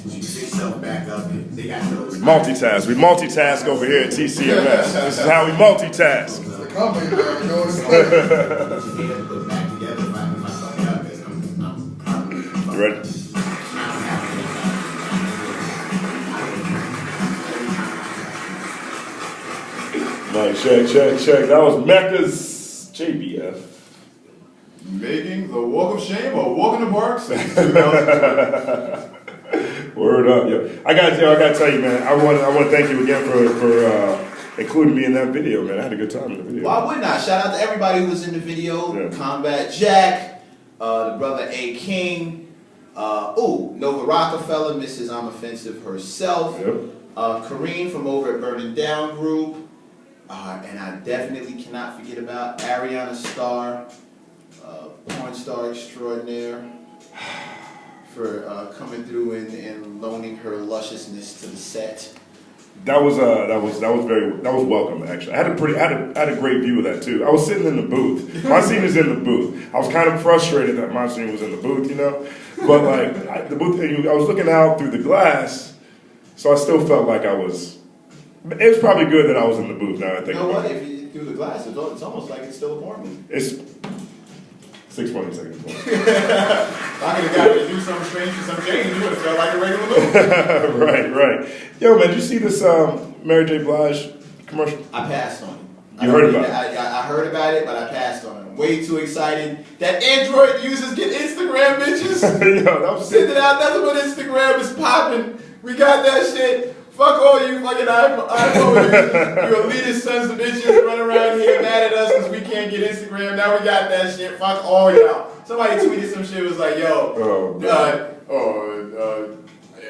juice themselves back up. And they got those. Multitask. We multitask over here at TCMS. This is how we multitask. The company, man, going to Put back together if I fuck it up. I'm probably. You ready? Nice, check. That was Mecca's JBF. making the walk of shame or walking the park since 2020. Word up, yo! I gotta tell you, man. I want to thank you again for including me in that video, man. I had a good time in the video. Why wouldn't I? Shout out to everybody who was in the video. Yeah. Combat Jack, the brother A King, Nova Rockefeller, Mrs. I'm Offensive herself, Yep. Kareem from over at Burning Down Group, and I definitely cannot forget about Ariana Starr, porn star extraordinaire, for coming through and loaning her lusciousness to the set. That was welcome, actually. I had a great view of that too. I was sitting in the booth. My scene is in the booth. I was kind of frustrated that my scene was in the booth, you know. But like the booth, I was looking out through the glass, so I still felt like I was. It was probably good that I was in the booth. Now I think. You know what? If you through the glass, it's almost like it's still a porn movie. It's 6:20 seconds. If I could have got to do something strange for some change, you would have felt like a regular movie. Right. Yo, man, did you see this Mary J. Blige commercial? I passed on it. You heard about it? I heard about it, but I passed on it. I'm way too excited that Android users get Instagram bitches. Yo, that was Sending out nothing but Instagram is popping. We got that shit. Fuck all you fucking iPhone users. You elitist sons of bitches run around here mad at us because we can't get Instagram. Now we got that shit. Fuck all y'all. Somebody tweeted some shit was like, yo,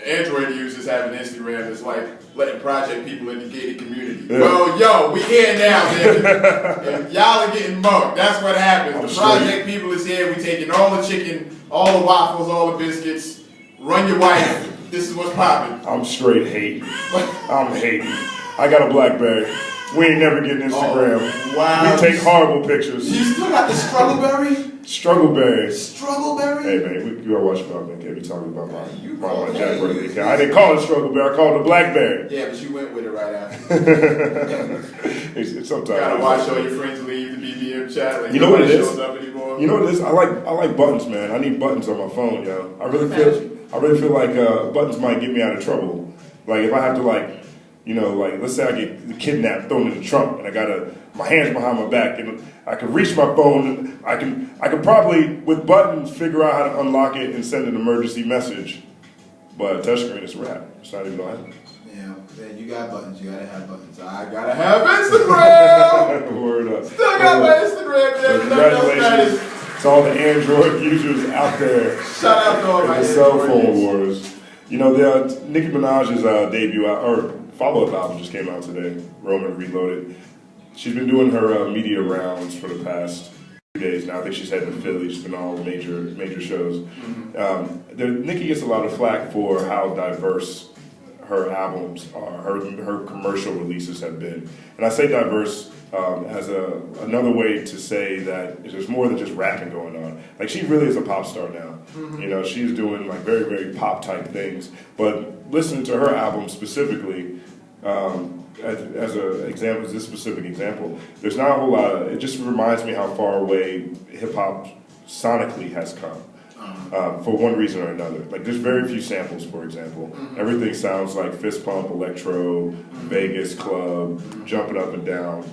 Android users having Instagram is like letting project people in the gated community. Yeah. Well, yo, we here now, baby. And y'all are getting mugged. That's what happens. The project people is here. We taking all the chicken, all the waffles, all the biscuits. Run your wife. This is what's popping. I'm straight hating. I'm hating. I got a BlackBerry. We ain't never getting Instagram. Oh, wow. We take horrible pictures. You still got the Struggleberry? Struggleberry. Struggleberry? Hey man, you gotta watch about me. Can't be talking about my Jack birthday account. I didn't call it Struggleberry. I called it BlackBerry. Yeah, but you went with it right after. it's sometimes. Gotta watch all your friends leave the BBM chat. Like, you know what it is? shows up anymore. You know what it is? I like buttons, man. I need buttons on my phone, yo. I really feel like buttons might get me out of trouble. Like if I have to let's say I get kidnapped, thrown in the trunk, and I got my hands behind my back, and I can reach my phone. I can probably with buttons figure out how to unlock it and send an emergency message. But touchscreen is a wrap. It's not even gonna happen. Yeah, man, you got buttons. You gotta have buttons. I gotta have Instagram. Word up. Still got my Instagram. So congratulations to all the Android users out there. Shout out to all my cell phone Android wars. You know, Nicki Minaj's debut or follow-up album just came out today. Roman Reloaded. She's been doing her media rounds for the past few days now. I think she's heading to Philly. She's been on all major shows. Mm-hmm. Nicki gets a lot of flack for how diverse her albums are, her commercial releases have been. And I say diverse as another way to say that there's more than just rapping going on. Like she really is a pop star now. Mm-hmm. You know, she's doing like very, very pop type things. But listening to her album specifically, as this specific example, there's not a whole lot of, it just reminds me how far away hip hop sonically has come. For one reason or another. Like there's very few samples, for example. Mm-hmm. Everything sounds like fist pump, electro, Vegas club, jumping up and down,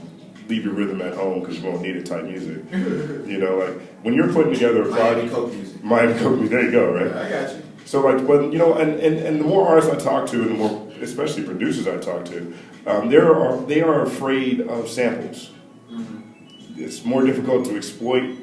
leave your rhythm at home because you won't need it type music. You know, like when you're putting together a project, Miami Coke music, there you go, right? Yeah, I got you. So like, but you know, and the more artists I talk to, and the more, especially producers I talk to, they are afraid of samples. Mm-hmm. It's more difficult to exploit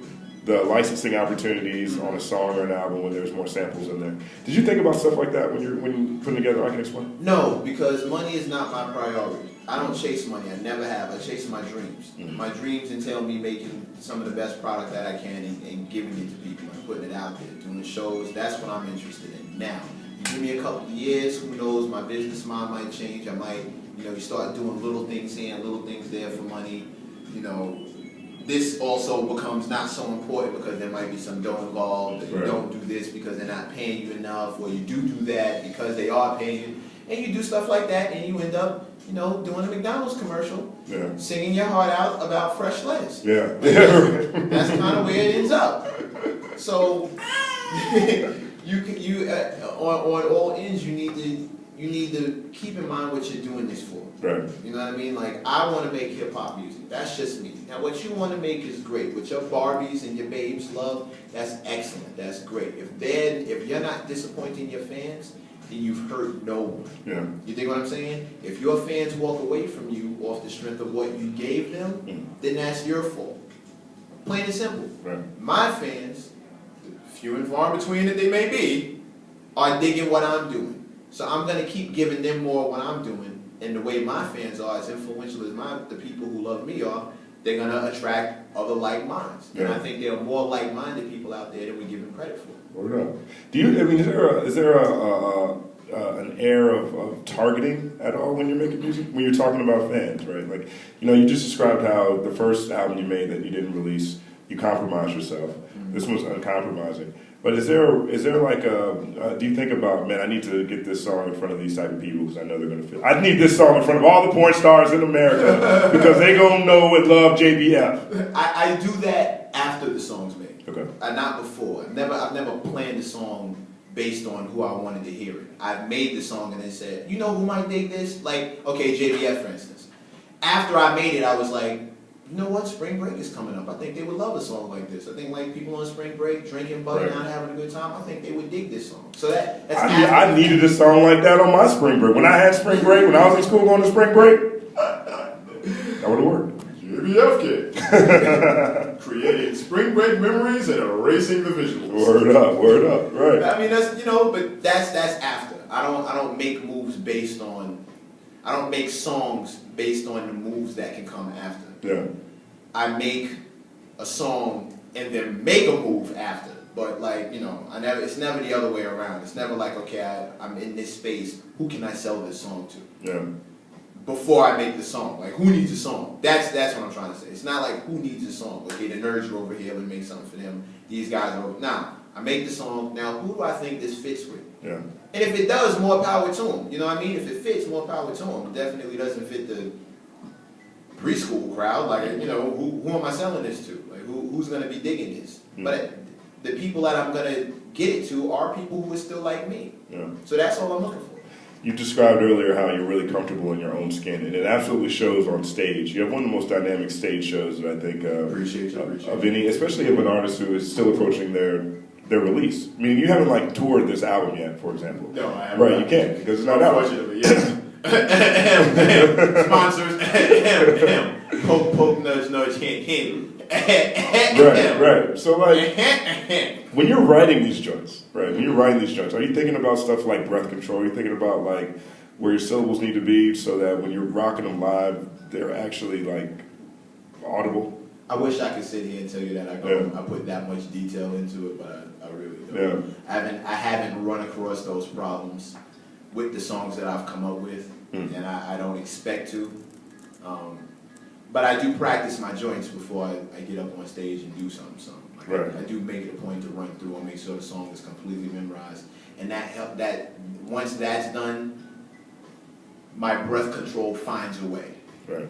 the licensing opportunities on a song or an album when there's more samples in there. Did you think about stuff like that when you're putting together I Can Explain? No, because money is not my priority. I don't chase money. I never have. I chase my dreams. Mm-hmm. My dreams entail me making some of the best product that I can and giving it to people and putting it out there, doing shows. That's what I'm interested in. Now, you give me a couple of years, who knows, my business mind might change. I might, you start doing little things here and little things there for money, this also becomes not so important because there might be some dough involved. That you Right. don't do this because they're not paying you enough, or you do that because they are paying you, and you do stuff like that, and you end up, doing a McDonald's commercial, Yeah. singing your heart out about fresh lettuce. Yeah. That's kind of where it ends up. So on all ends, you need to keep in mind what you're doing this for. Right. You know what I mean? Like, I want to make hip hop music. That's just me. Now, what you want to make is great. What your Barbies and your babes love, that's excellent. That's great. If you're not disappointing your fans, then you've hurt no one. Yeah. You think what I'm saying? If your fans walk away from you off the strength of what you gave them, then that's your fault. Plain and simple. Right. My fans, few and far between that they may be, are digging what I'm doing. So I'm going to keep giving them more of what I'm doing. And the way my fans are, as influential as the people who love me are, they're going to attract other like minds. And Yeah. I think there are more like-minded people out there than we give them credit for. Word up. Is there an air of targeting at all when you're making music? When you're talking about fans, right? Like, you just described how the first album you made that you didn't release, you compromised yourself. Mm-hmm. This one's uncompromising. But is there like do you think about, man, I need to get this song in front of these type of people because I know they're going to feel, I need this song in front of all the porn stars in America because they going to know and love JBF. I do that after the song's made. Okay. Not before. I've never planned the song based on who I wanted to hear it. I've made the song and then said, you know who might dig this? Like, okay, JBF for instance. After I made it, I was like, you know what? Spring break is coming up. I think they would love a song like this. I think like people on spring break drinking, bugging out, having a good time. I think they would dig this song. So that's I needed a song like that on my spring break. When I had spring break, when I was in school going to spring break, that would have worked. JBF Kid. Creating spring break memories and erasing the visuals. Word up, right. I mean, but that's after. I don't make moves based on. I don't make songs based on the moves that can come after. Yeah. I make a song and then make a move after. But it's never the other way around. It's never like, okay, I'm in this space. Who can I sell this song to? Yeah. Before I make the song, like who needs a song? That's what I'm trying to say. It's not like who needs a song. Okay, the nerds are over here. Let me make something for them. These guys are over. Nah, I make the song. Now, who do I think this fits with? Yeah. And if it does, more power to them. You know what I mean? If it fits, more power to them. It definitely doesn't fit the preschool crowd. Like, who am I selling this to? Like, who's going to be digging this? Mm. But the people that I'm going to get it to are people who are still like me. Yeah. So that's all I'm looking for. You described earlier how you're really comfortable in your own skin, and it absolutely shows on stage. You have one of the most dynamic stage shows that I think Appreciate you. of any, especially of an artist who is still approaching their release. I mean, you haven't toured this album yet, for example. No, I haven't. Right, you can't because it's not out. Unfortunately, yes. Sponsors. Poke, nudge, hint. Right. So when you're writing these joints, right? When you're writing these joints, are you thinking about stuff like breath control? Are you thinking about where your syllables need to be so that when you're rocking them live, they're actually audible? I wish I could sit here and tell you that I put that much detail into it, but I really don't. Yeah. I haven't run across those problems with the songs that I've come up with, and I don't expect to. But I do practice my joints before I get up on stage and do something. Right. I do make it a point to run through and make sure the song is completely memorized, and that once that's done, my breath control finds a way. Right.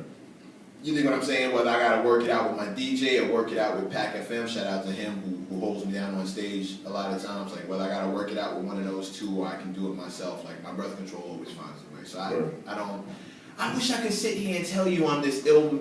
You think what I'm saying? Whether I gotta work it out with my DJ or work it out with Pac FM, shout out to him who holds me down on stage a lot of times. Like whether I gotta work it out with one of those two or I can do it myself. Like my breath control always finds a way. So I wish I could sit here and tell you I'm this ill